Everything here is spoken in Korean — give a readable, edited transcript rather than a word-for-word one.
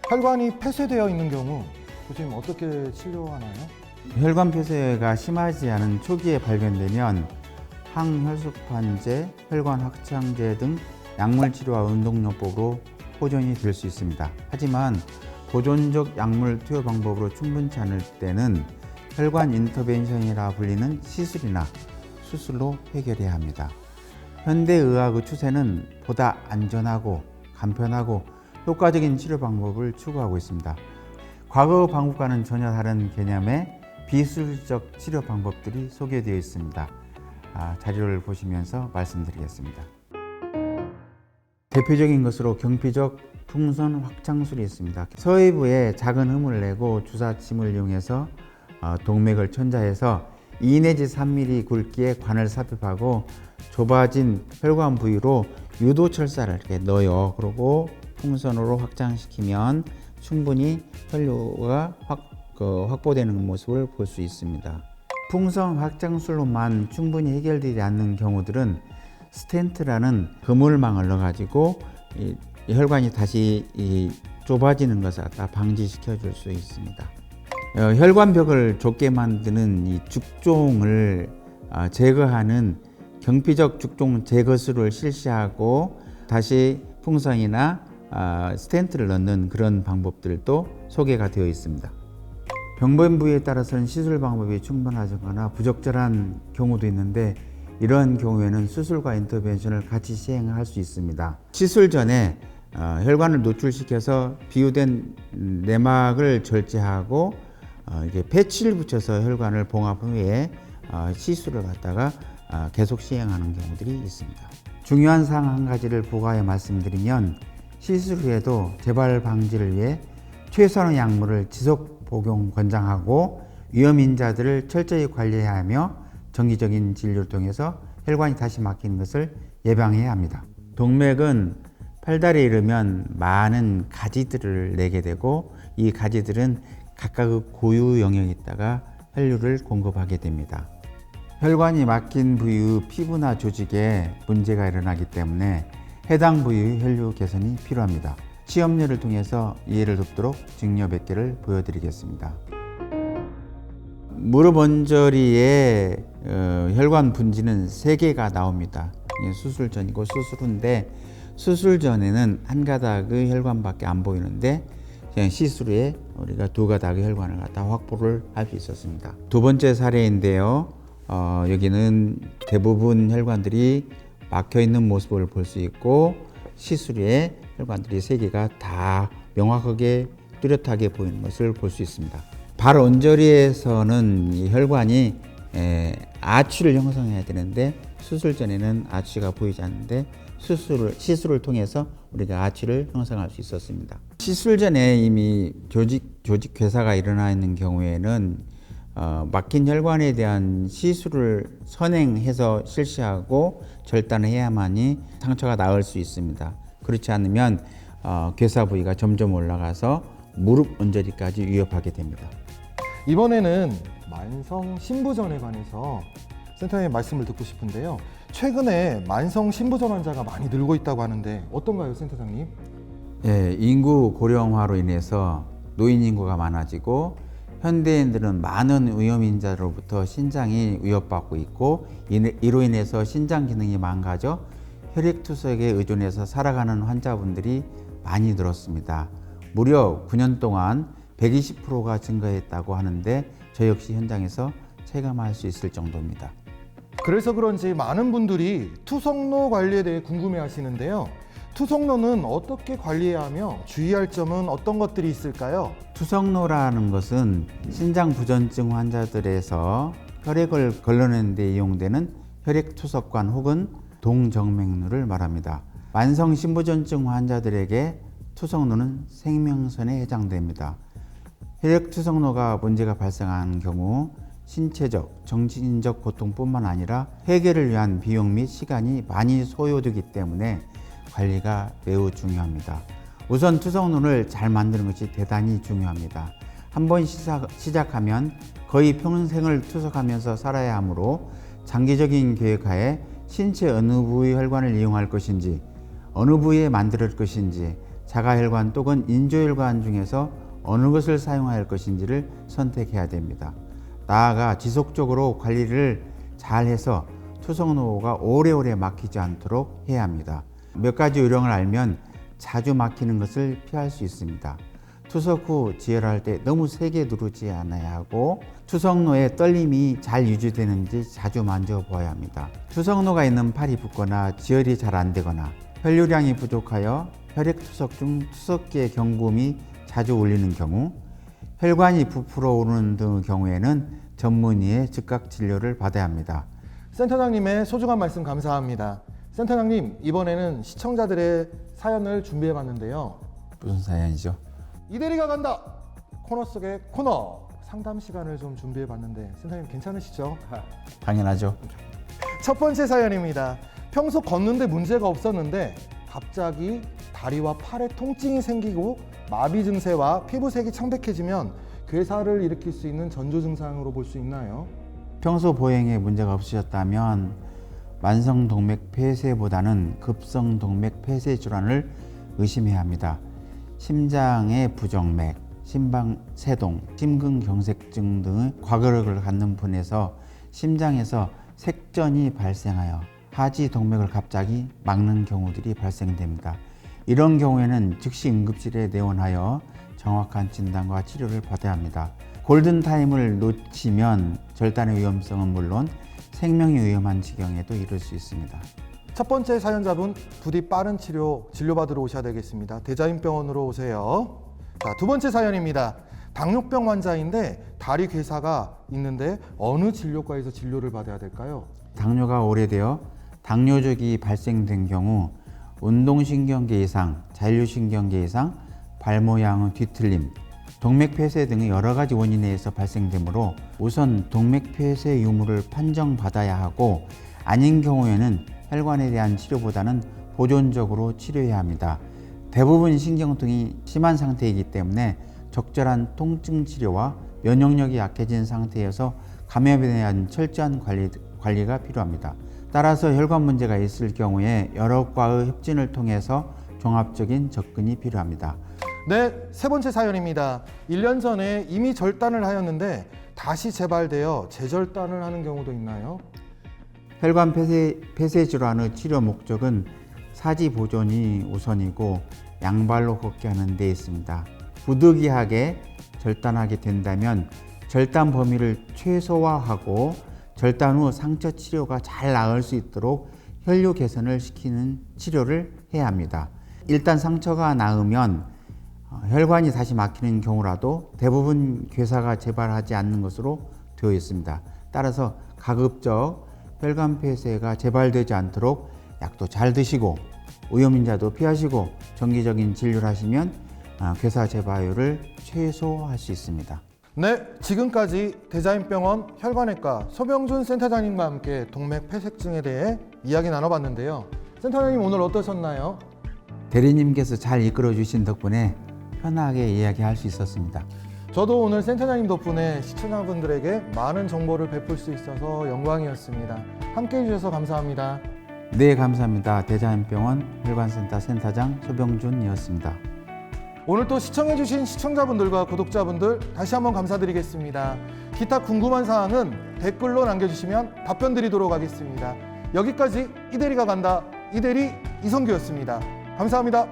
혈관이 폐쇄되어 있는 경우 지금 어떻게 치료하나요? 혈관 폐쇄가 심하지 않은 초기에 발견되면 항혈소판제, 혈관 확장제 등 약물 치료와 운동요법으로 호전이 될 수 있습니다. 하지만 보존적 약물 투여 방법으로 충분치 않을 때는 혈관 인터벤션이라 불리는 시술이나 수술로 해결해야 합니다. 현대의학의 추세는 보다 안전하고 간편하고 효과적인 치료 방법을 추구하고 있습니다. 과거 방법과는 전혀 다른 개념의 비술적 치료 방법들이 소개되어 있습니다. 자료를 보시면서 말씀드리겠습니다. 대표적인 것으로 경피적 풍선 확장술이 있습니다. 서해부에 작은 흠을 내고 주사침을 이용해서 동맥을 천자해서 2 내지 3mm 굵기의 관을 삽입하고 좁아진 혈관 부위로 유도철사를 이렇게 넣어요. 그리고 풍선으로 확장시키면 충분히 혈류가 확보되는 모습을 볼 수 있습니다. 풍선 확장술로만 충분히 해결되지 않는 경우들은 스텐트라는 그물망을 넣어가지고 이 혈관이 다시 좁아지는 것을 갖다 방지시켜 줄 수 있습니다. 혈관벽을 좁게 만드는 이 죽종을 제거하는 경피적 죽종 제거술을 실시하고 다시 풍선이나 스텐트를 넣는 그런 방법들도 소개가 되어 있습니다. 병변 부위에 따라서는 시술 방법이 충분하거나 부적절한 경우도 있는데 이러한 경우에는 수술과 인터벤션을 같이 시행할 수 있습니다. 시술 전에 혈관을 노출시켜서 비유된 내막을 절제하고 이게 패치를 붙여서 혈관을 봉합한 후에 시술을 갖다가 계속 시행하는 경우들이 있습니다. 중요한 사항 한 가지를 부가해 말씀드리면 시술 후에도 재발 방지를 위해 최선의 약물을 지속 복용 권장하고 위험 인자들을 철저히 관리해야 하며 정기적인 진료를 통해서 혈관이 다시 막히는 것을 예방해야 합니다. 동맥은 팔다리에 이르면 많은 가지들을 내게 되고 이 가지들은 각각의 고유 영역에 있다가 혈류를 공급하게 됩니다. 혈관이 막힌 부위의 피부나 조직에 문제가 일어나기 때문에 해당 부위의 혈류 개선이 필요합니다. 시험료를 통해서 이해를 돕도록 증려 몇 개를 보여드리겠습니다. 무릎 언저리에 혈관 분지는 3개가 나옵니다. 수술 전이고 수술 후인데 수술 전에는 한 가닥의 혈관밖에 안 보이는데 그냥 시술 후에 우리가 2가닥의 혈관을 갖다 확보를 할 수 있었습니다. 두 번째 사례인데요. 여기는 대부분 혈관들이 막혀 있는 모습을 볼 수 있고 시술 후에 혈관들이 3개가 다 명확하게 뚜렷하게 보이는 것을 볼 수 있습니다. 발 언저리에서는 이 혈관이 아취를 형성해야 되는데 수술 전에는 아취가 보이지 않는데 시술을 통해서 우리가 아취를 형성할 수 있었습니다. 시술 전에 이미 조직 괴사가 일어나 있는 경우에는 막힌 혈관에 대한 시술을 선행해서 실시하고 절단해야만이 상처가 나을 수 있습니다. 그렇지 않으면 괴사 부위가 점점 올라가서 무릎 언저리까지 위협하게 됩니다. 이번에는 만성 신부전에 관해서 센터장님 말씀을 듣고 싶은데요. 최근에 만성 신부전 환자가 많이 늘고 있다고 하는데 어떤가요, 센터장님? 인구 고령화로 인해서 노인 인구가 많아지고 현대인들은 많은 위험인자로부터 신장이 위협받고 있고 이로 인해서 신장 기능이 망가져 혈액투석에 의존해서 살아가는 환자분들이 많이 늘었습니다. 무려 9년 동안 120%가 증가했다고 하는데 저 역시 현장에서 체감할 수 있을 정도입니다. 그래서 그런지 많은 분들이 투석로 관리에 대해 궁금해 하시는데요. 투석로는 어떻게 관리해야 하며 주의할 점은 어떤 것들이 있을까요? 투석로라는 것은 신장 부전증 환자들에서 혈액을 걸러내는 데 이용되는 혈액투석관 혹은 동정맥류를 말합니다. 만성 신부전증 환자들에게 투석로는 생명선에 해당됩니다. 혈액투석로가 문제가 발생한 경우 신체적, 정신적 고통뿐만 아니라 해결을 위한 비용 및 시간이 많이 소요되기 때문에 관리가 매우 중요합니다. 우선 투석로를 잘 만드는 것이 대단히 중요합니다. 한번 시작하면 거의 평생을 투석하면서 살아야 하므로 장기적인 계획하에 신체 어느 부위 혈관을 이용할 것인지, 어느 부위에 만들 것인지, 자가혈관 또는 인조혈관 중에서 어느 것을 사용할 것인지를 선택해야 됩니다. 나아가 지속적으로 관리를 잘 해서 투석로가 오래오래 막히지 않도록 해야 합니다. 몇 가지 요령을 알면 자주 막히는 것을 피할 수 있습니다. 투석 후 지혈할 때 너무 세게 누르지 않아야 하고 투석로의 떨림이 잘 유지되는지 자주 만져보아야 합니다. 투석로가 있는 팔이 붓거나 지혈이 잘 안 되거나 혈류량이 부족하여 혈액투석 중 투석기의 경고음이 자주 울리는 경우, 혈관이 부풀어 오르는 등의 경우에는 전문의의 즉각 진료를 받아야 합니다. 센터장님의 소중한 말씀 감사합니다. 센터장님, 이번에는 시청자들의 사연을 준비해봤는데요. 무슨 사연이죠? 이대리가 간다! 코너 속의 코너! 상담 시간을 좀 준비해봤는데 센터장님 괜찮으시죠? 당연하죠. 첫 번째 사연입니다. 평소 걷는데 문제가 없었는데 갑자기 다리와 팔에 통증이 생기고 마비 증세와 피부색이 창백해지면 괴사를 일으킬 수 있는 전조 증상으로 볼 수 있나요? 평소 보행에 문제가 없으셨다면 만성 동맥 폐쇄보다는 급성 동맥 폐쇄 질환을 의심해야 합니다. 심장의 부정맥, 심방 세동, 심근경색증 등의 과거력을 갖는 분에서 심장에서 색전이 발생하여 하지 동맥을 갑자기 막는 경우들이 발생됩니다. 이런 경우에는 즉시 응급실에 내원하여 정확한 진단과 치료를 받아야 합니다. 골든타임을 놓치면 절단의 위험성은 물론 생명이 위험한 지경에도 이를 수 있습니다. 첫 번째 사연자분 부디 빠른 진료받으러 오셔야 되겠습니다. 대자인병원으로 오세요. 자, 두 번째 사연입니다. 당뇨병 환자인데 다리 괴사가 있는데 어느 진료과에서 진료를 받아야 될까요? 당뇨가 오래되어 당뇨족이 발생된 경우 운동신경계 이상, 잔류신경계 이상, 발 모양의 뒤틀림, 동맥폐쇄 등의 여러 가지 원인에 의해서 발생되므로 우선 동맥폐쇄 유무를 판정받아야 하고 아닌 경우에는 혈관에 대한 치료보다는 보존적으로 치료해야 합니다. 대부분 신경통이 심한 상태이기 때문에 적절한 통증 치료와 면역력이 약해진 상태에서 감염에 대한 철저한 관리가 필요합니다. 따라서 혈관 문제가 있을 경우에 여러 과의 협진을 통해서 종합적인 접근이 필요합니다. 네, 세 번째 사연입니다. 1년 전에 이미 절단을 하였는데 다시 재발되어 재절단을 하는 경우도 있나요? 혈관 폐쇄 질환의 치료 목적은 사지 보존이 우선이고 양발로 걷게 하는 데 있습니다. 부득이하게 절단하게 된다면 절단 범위를 최소화하고 절단 후 상처 치료가 잘 나을 수 있도록 혈류 개선을 시키는 치료를 해야 합니다. 일단 상처가 나으면 혈관이 다시 막히는 경우라도 대부분 괴사가 재발하지 않는 것으로 되어 있습니다. 따라서 가급적 혈관 폐쇄가 재발되지 않도록 약도 잘 드시고 오염인자도 피하시고 정기적인 진료를 하시면 괴사 재발률을 최소화할 수 있습니다. 네, 지금까지 대자인병원 혈관외과 소병준 센터장님과 함께 동맥 폐쇄증에 대해 이야기 나눠봤는데요. 센터장님 오늘 어떠셨나요? 대리님께서 잘 이끌어 주신 덕분에 편하게 이야기할 수 있었습니다. 저도 오늘 센터장님 덕분에 시청자분들에게 많은 정보를 베풀 수 있어서 영광이었습니다. 함께해 주셔서 감사합니다. 네, 감사합니다. 대자인병원 혈관센터 센터장 소병준이었습니다. 오늘 또 시청해주신 시청자분들과 구독자분들 다시 한번 감사드리겠습니다. 기타 궁금한 사항은 댓글로 남겨주시면 답변 드리도록 하겠습니다. 여기까지 이대리가 간다. 이대리 이성규였습니다. 감사합니다.